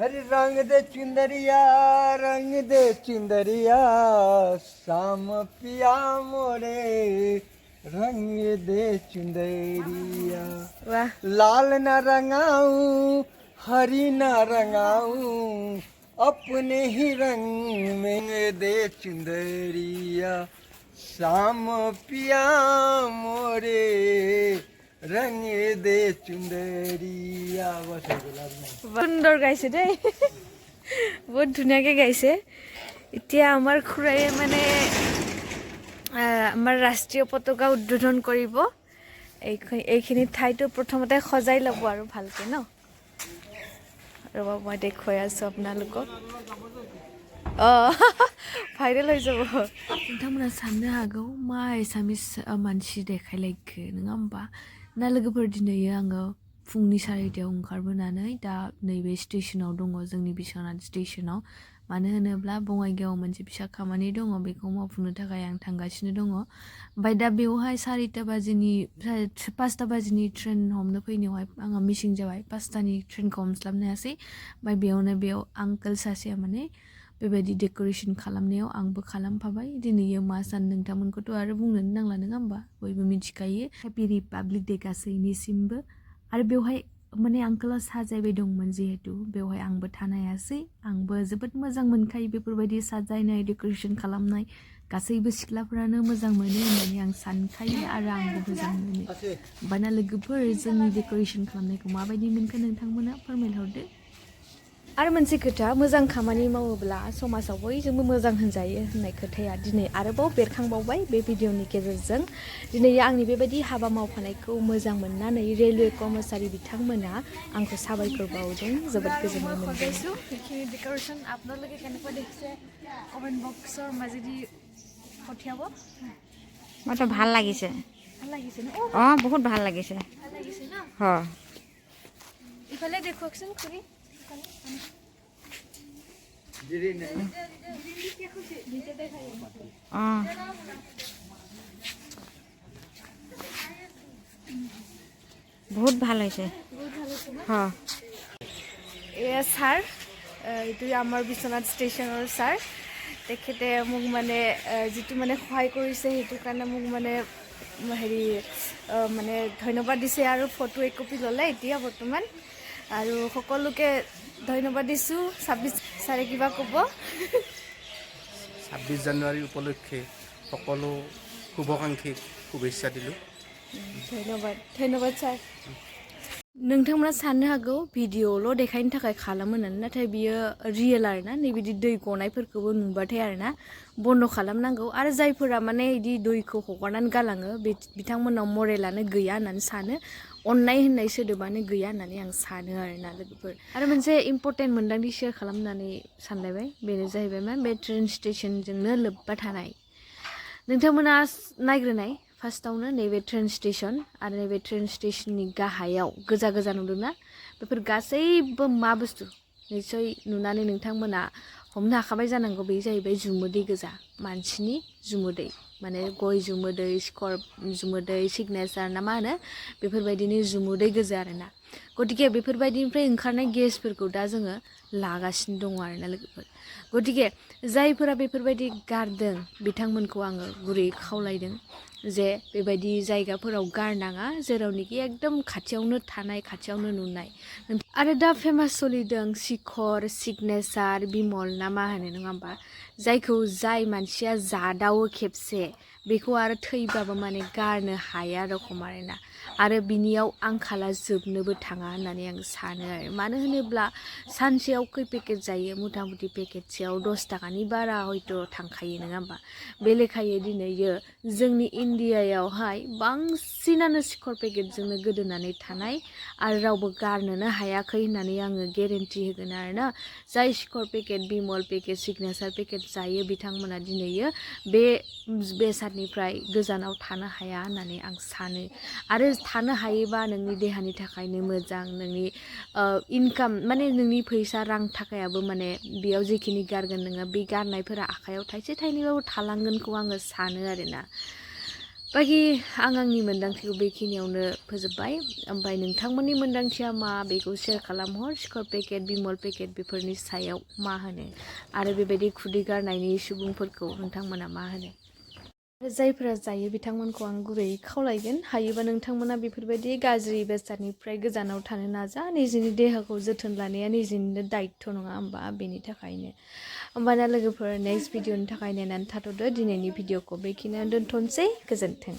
रंग दे चुंदरिया शाम पिया मोरे रंग दे चुंदरिया लाल न रंगाऊं हरी न रंगाऊं अपने ही रंग में दे चुंदरिया शाम पिया मोरे रंग दे चुंदरिया सुंदर गाइছে দেই বহুত ধুনিয়াকে গাইছে এতিয়া আমাৰ খুৰায়ে মানে আমাৰ ৰাষ্ট্ৰীয় পতাকা উদ্বোধন কৰিব এইখিনি ঠাইটো প্ৰথমতে সজাই ল'ব আৰু ভালকে ন ৰবা মই দেখুৱাই আছো আপোনালোকক ভাইৰেল হৈ যাব नोंथांमोना साननो हागौ मा एसामिस मानसि देखायलायखो नङा होमबा ना लोगोफोर दिनै आङो फुंनि 4:30 ओंखारबोनानै दा नैबे स्टेशनाव दङ जोंनि बिश्वनाथ स्टेशनाव मानो होनोब्ला बङाइगावआव मोनसे फिसा खामानि दङ बेखौ मावफुंनो थाखाय आं थांगासिनो दङ ओमफ्राय दा बेवहाय 5:30 बाजिनि ट्रेन हमनो फैनायावहाय आङो मिसिं जाबाय 5टानि ट्रेनखौ हमस्लाबनो हायासै ओमफ्राय बेयाव आंकोल सासेया माने बेबायदि डेकोरेशन खालामनायाव आंबो खालामफाबाय दिनैयो मा सान नोंथांमोनखौथ' आरो बुंनोनो नांला नङा होमबा बयबो मिथिखायो हेपि रिपाब्लिक डे गासैनिसिमबो आरो बेवहाय माने आंकोला साजायबाय दंमोन जिहेतु बेवहाय आंबो थानो हायासै आंबो जोबोद मोजां मोनखायो बेफोरबायदि साजायनाय डेकोरेशन खालामनाय गासैबो सिख्लाफोरानो मोजां मोनो होननानै आं सानखायो आरो आंबो मोजां मोनो होमबाना लोगोफोर जोंनि डेकोरेशन खालामनायखौ माबायदि मोनखो नोंथांमोना फोरमायहरदो आरो मोनसे खोथा मोजां खामानि मावोब्ला समाजाव बयजोंबो मोजां होनजायो होननाय खोथाया दिनै आरोबाव बेरखांबावबाय बे भिडिअनि गेजेरजों दिनै आंनि बेबायदि हाबा मावफानायखौ मोजां मोननानै रेलवे कर्मचारि बिथांमोना आंखौ साबायखर बावदों जोबोद गोजोननाय मोनदों बेखिनि डेकोरेशन আপোনালোকে কেনেকুৱা দেখিছে কমেন্ট বক্সৰ মাজেদি পঠিয়াব মইতো ভাল লাগিছে ন বহুত ভাল লাগিছে ন হ ইফালে দেখুৱাকচোন খুৰী बहुत ভাল হৈছে हाँ এয়া ছাৰ এইটো আমাৰ বিশ্বনাথ ষ্টেচনৰ ছাৰ তেখেতে মোক মানে যিটো মানে সহায় কৰিছে সেইটো কাৰণে মোক মানে হেৰি মানে ধন্যবাদ দিছে আৰু ফটো এক কপি ল'লে এতিয়া বৰ্তমান আৰু সকলোকে ধন্যবাদ দিছোঁ 26 ছাৰে কিবা ক'ব 26 জানুৱাৰী উপলক্ষে সকলো শুভাকাংক্ষীক শুভেচ্ছা দিলোঁ ধন্যবাদ ছাৰ नोंथांमोना साननो हागौ भिडिअल' देखायनो थाखाय खालामो होननानै नाथाय बियो रियेल आरोना नैबिदि दै गनायफोरखौबो नुबाथाय आरोना बन्द खालामनांगौ आरो जायफोरा माने इदि दैखौ हगारनानै गालाङो बिथांमोनाव मरेलानो गैया होननानै सानो अननाय होननाय सोदोबानो गैया होननानै आं सानो आरोना लोगोफोर आरो मोनसे इम्परटेन्ट मोनदांथि शेयार खालामनानै सानलायबाय बेनो जाहैबाय मा बे ट्रेन स्टेशनजोंनो लोब्बा थानाय नोंथांमोना नायग्रोनाय फार्स्टआवनो नैबे ट्रेन स्टेशन आरो नैबे ट्रेन स्टेशननि गाहायाव गोजा गोजा नुदोंना बेफोर गासैबो मा बुस्थु निश्चय नुनानै नोंथांमोना हमनो हाखाबाय जानांगौ बे जाहैबाय जुमुदै गोजा मानसिनि जुमुदै माने गय जुमुदै शिखर जुमुदै सिगनेचार ना मा होनो बेफोरबायदिनि जुमुदै गोजा आरोना गतिके बेफोरबायदिनिफ्राय ओंखारनाय गेसफोरखौ दा जोङो लागासिनो दङ आरोना लोगोफोर गतिके जायफोरा बेफोरबायदि गारदों बिथांमोनखौ आङो गुरै खावलायदों जे बेबायदि जायगाफोराव गारनाङा जेरावनोखि एकदम खाथियावनो थानाय खाथियावनो नुनाय आरो दा फेमास सोलिदों शिखर सिगनेचार बिमल ना मा होनो नङा होमबा जायखौ जाय मानसिया जादावो खेबसे बेखौ आरो थैबाबो माने गारनो हाया रखम आरोना आरो बिनियाव आंखाला जोबनोबो थाङा होननानै आं सानो आरो मानो होनोब्ला सानसेयाव खै पेकेट जायो मुथा मुथि पेकेटसेयाव 10 टाकानि बारा हयथ' थांखायो नङा होमबा बे लेखायै दिनैयो जोंनि इन्डियायावहाय बांसिनानो शिखर पेकेटजोंनो गोदोनानै थानाय आरो रावबो गारनोनो हायाखै होननानै आङो गेरेन्टि होगोन आरोना जाय Shikhar packet Vimal packet Signature packet जायो बिथांमोना दिनैयो बे बेसादनिफ्राय गोजानाव थानो हाया होननानै आं सानो आरो थानो हायोबा नोंनि देहानि थाखायनो मोजां नोंनि इनकाम माने नोंनि फैसा रां थाखायाबो माने बेयाव जेखिनि गारगोन नोङो बे गारनायफोरा आखायाव थाइसे थाइनैबाबो थालांगोनखौ आङो सानो आरोना बाखि आं आंनि मोन्दांथिखौ बेखिनियावनो फोजोब्बाय ओमफ्राय नोंथांमोननि मोन्दांथिया मा बेखौ शेयार खालामहर शिखर पेकेट बिमल पेकेट बेफोरनि सायाव मा होनो आरो बेबायदि खुदै गारनायनि सुबुंफोरखौ नोंथांमोना मा होनो जायफोरा जायो बिथांमोनखौ आं गुरैयै खावलायगोन हायोबा नोंथांमोना बेफोरबायदि गाज्रि बेसादनिफ्राय गोजानाव थानो नाजा निजिनि देहाखौ जोथोन लानाया निजिनिनो दायित्व नङा होमबा बेनि थाखायनो होमबाना लोगोफोर नेक्स्ट भिडिअनि थाखाय नायनानै थाथ'दो दिनैनि भिडिअखौ बेखिनियावनो दोनथ'नोसै गोजोन्थों